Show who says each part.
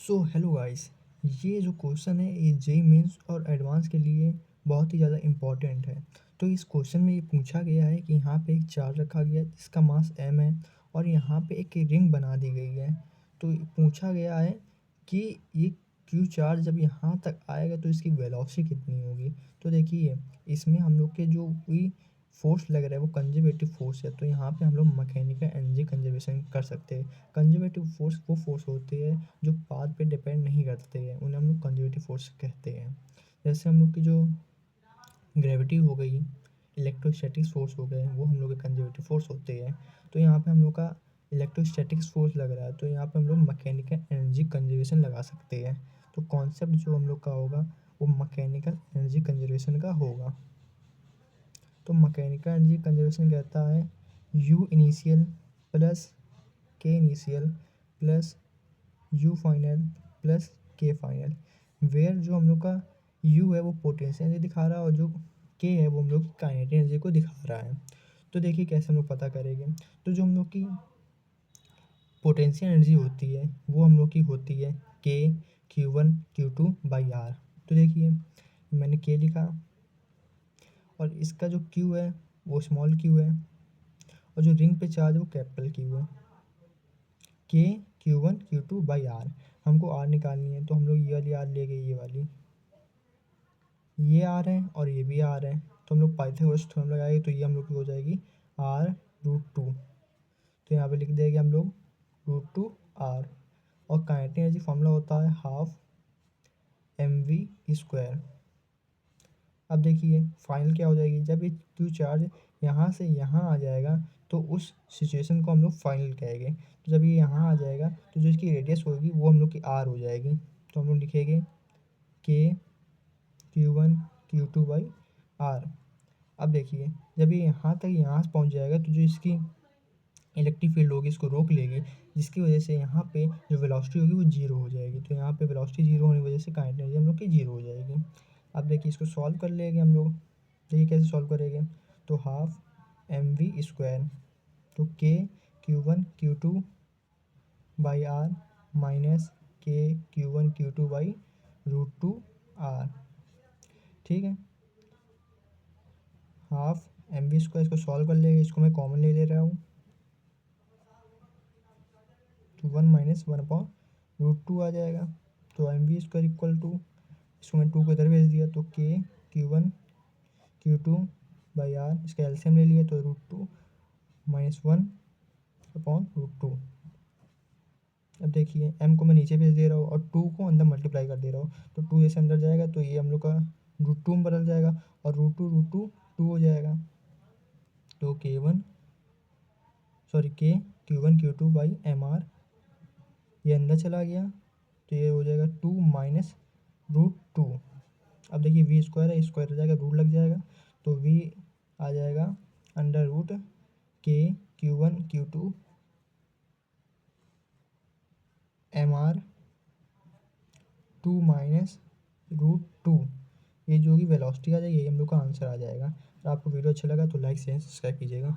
Speaker 1: So hello guys, ये जो question है ये जेईई मेंस और एडवांस के लिए बहुत ही ज़्यादा इम्पोर्टेंट है। तो इस क्वेश्चन में ये पूछा गया है कि यहाँ पे एक चार्ज रखा गया है जिसका मास m है और यहाँ पे एक रिंग बना दी गई है। तो पूछा गया है कि ये क्यू चार्ज जब यहाँ तक आएगा तो इसकी वेलोसिटी कितनी होगी। तो देखिए, इसमें हम लोग के जो भी फोर्स लग रहा है वो कंजर्वेटिव फोर्स है। तो यहाँ पे हम लोग मैकेनिकल एनर्जी कंजर्वेशन कर सकते हैं। कंजर्वेटिव फोर्स वो फोर्स होती है जो पाथ पे डिपेंड नहीं करते हैं, उन्हें हम लोग कंजर्वेटिव फोर्स कहते हैं। जैसे हम लोग की जो ग्रेविटी हो गई, इलेक्ट्रोस्टैटिक्स फोर्स हो गए, वो हम लोग के कंजर्वेटिव फोर्स होते हैं। तो यहाँ पे हम लोग का इलेक्ट्रोस्टैटिक्स फोर्स लग रहा है, तो यहाँ पे हम लोग मैकेनिकल एनर्जी कंजर्वेशन लगा सकते हैं। तो कॉन्सेप्ट जो हम लोग का होगा वो मैकेनिकल एनर्जी कंजर्वेशन का होगा। तो मैकेनिकल एनर्जी कंजर्वेशन कहता है यू इनिशियल प्लस के initial plus you final plus के फाइनल, वेयर जो हम लोग का यू है वो पोटेंशियल एनर्जी दिखा रहा है और जो के है वो हम लोग की काइनेटिक एनर्जी को दिखा रहा है। तो देखिए कैसे हम लोग पता करेंगे। तो जो हम लोग की पोटेंशियल एनर्जी होती है वो हम लोग की होती है के Q1 Q2 बाई आर। तो देखिए मैंने के लिखा और इसका जो Q है वो स्मॉल q है और जो रिंग पे चार्ज है वो कैपिटल Q है। के Q1 Q2 बाई आर, हमको आर निकालनी है तो हम लोग ये वाली आर ले गए, ये आर है और ये भी आर है। तो हम लोग पाइथागोरस थ्योरम लगाएंगे तो ये हम लोग की हो जाएगी R√2। तो यहाँ पे लिख देंगे हम लोग √2 R। और काइनेटिक एनर्जी फॉर्मूला होता है हाफ mv²। अब देखिए फाइनल क्या हो जाएगी, जब ये क्यू चार्ज यहाँ से यहाँ आ जाएगा तो उस सिचुएशन को हम लोग फाइनल कहेंगे। तो जब ये यहाँ आ जाएगा तो जो इसकी रेडियस होगी वो हम लोग की आर हो जाएगी। तो हम लोग लिखेंगे के Q1 Q2 बाई आर। अब देखिए जब ये यहाँ से पहुँच जाएगा तो जो इसकी इलेक्ट्रिक फील्ड होगी इसको रोक लेगी, जिसकी वजह से यहाँ पे जो वेलोसिटी होगी वो जीरो हो जाएगी। तो यहाँ पे वेलोसिटी जीरो होने की वजह से काइनेटिक एनर्जी हम लोग की जीरो हो जाएगी। अब देखिए इसको सॉल्व कर लेंगे हम लोग। देखिए कैसे सॉल्व करेंगे, तो हाफ mv², तो के Q1 Q2 by are minus के Q1 Q2 बाई √2 R। ठीक है, हाफ mv², इसको सॉल्व कर लेंगे, इसको मैं कॉमन ले ले रहा हूँ तो 1 माइनस 1/√2 आ जाएगा। तो mv² इक्वल टू, इसको मैं 2 को इधर भेज दिया तो के Q1 Q2 बाई आर, इसका एलसीएम ले लिया तो √2 माइनस 1/√2। अब देखिए m को मैं नीचे भेज दे रहा हूँ और 2 को अंदर मल्टीप्लाई कर दे रहा हूँ। तो 2 जैसे अंदर जाएगा तो ये हम लोग का √2 में बदल जाएगा और √2 2 हो जाएगा। तो के Q1 Q2 बाई mr, ये अंदर चला गया तो ये हो जाएगा 2 माइनस √2। अब देखिए v² है, स्क्वायर हो जाएगा, रूट लग जाएगा तो v आ जाएगा अंडर रूट के Q1 Q2 mr 2 माइनस √2। ये जो कि वेलोसिटी आ जाएगी, यही हम लोग का आंसर आ जाएगा। तो आपको वीडियो अच्छा लगा तो लाइक शेयर सब्सक्राइब कीजिएगा।